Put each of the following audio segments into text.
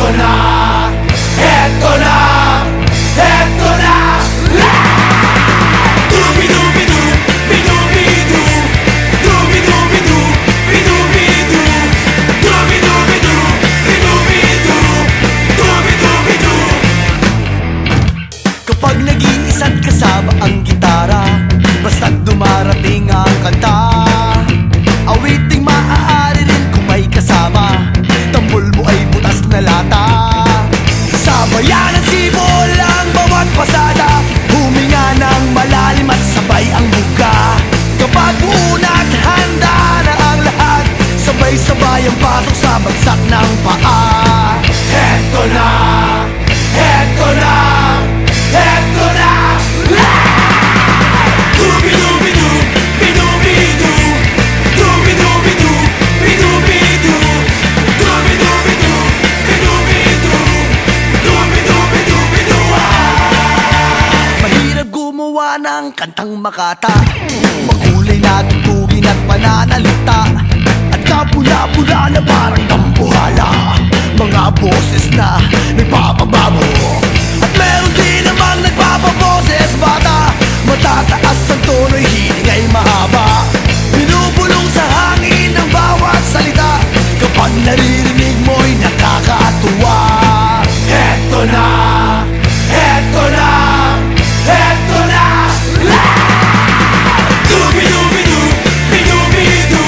Eto na, eto na, eto na. Dubi-dubi-du, bi-dubi-du, dubi-dubi-du, bi-dubi-du, dubi-dubi-du, bi-dubi-du, dubi-dubi-du. Kapag nag-iisa't kasama ang gitara, basta't dumarating ang kanta, awiting maaari rin kung may kasama, tambol mo ay butas na lata. Sabayan ng sibol ang bawat pasada, huminga ng malalim at sabay ang buka. Kapag una at handa na ang lahat, sabay-sabay ang pasok sa bagsak ng paa. Eto na, eto na, eto na. Dubi-dubi-du, bi-dubi-du, dubi-dubi-du, bi-dubi-du, dubi-dubi-du, bi-dubi-du, dubi-dubi-du, bi-du. Mahirap gumawa ng kantang makata, makulay na tugtugin at pananalita, at kapula-pula na parang dambuhala, mga boses na nagpapababo. At meron din namang nagpapaboses bata, matataas ang tono'y hiling ay mahaba, binubulong sa hangin ang bawat salita, kapag naririnig mo'y nakakatuwa. Eto na, eto na, eto na. Dubi-dubi-du, bi-dubi-du,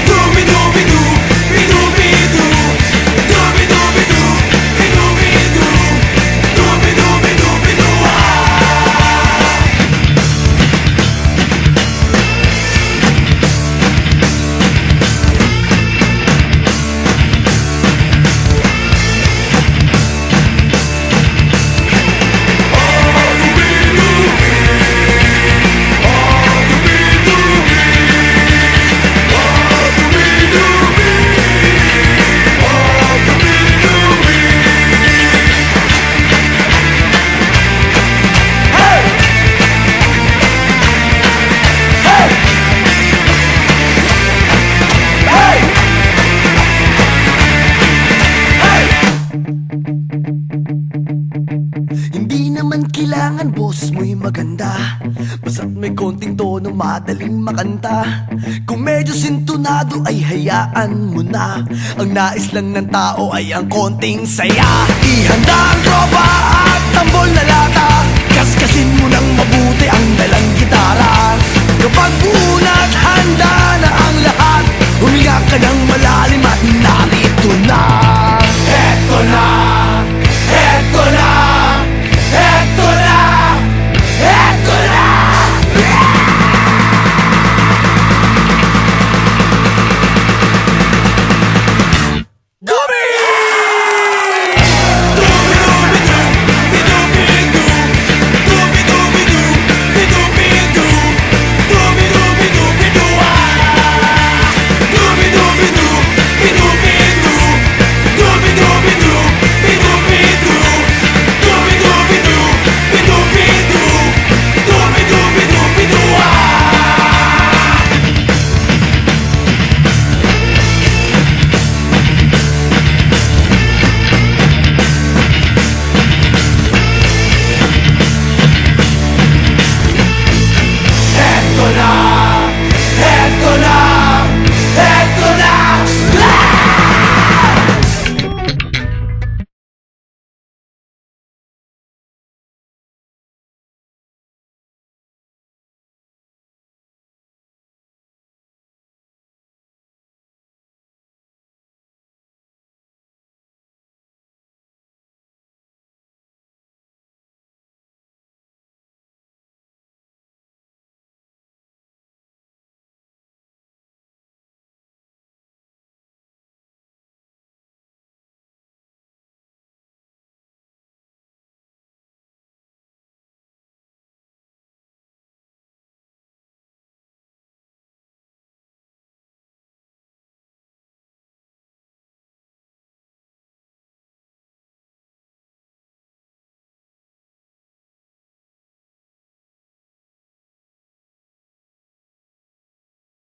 dubi-dubi-du, bi-dubi-du, dubi-dubi-du, bi-dubi-du, dubi-dubi-du, bi-du. Hindi naman kailangan boses mo'y maganda, basta't may konting tono madaling makanta. Kung medyo sintonado ay hayaan mo na, ang nais lang ng tao ay ang konting saya. Ihanda ang tropa at tambol na lata,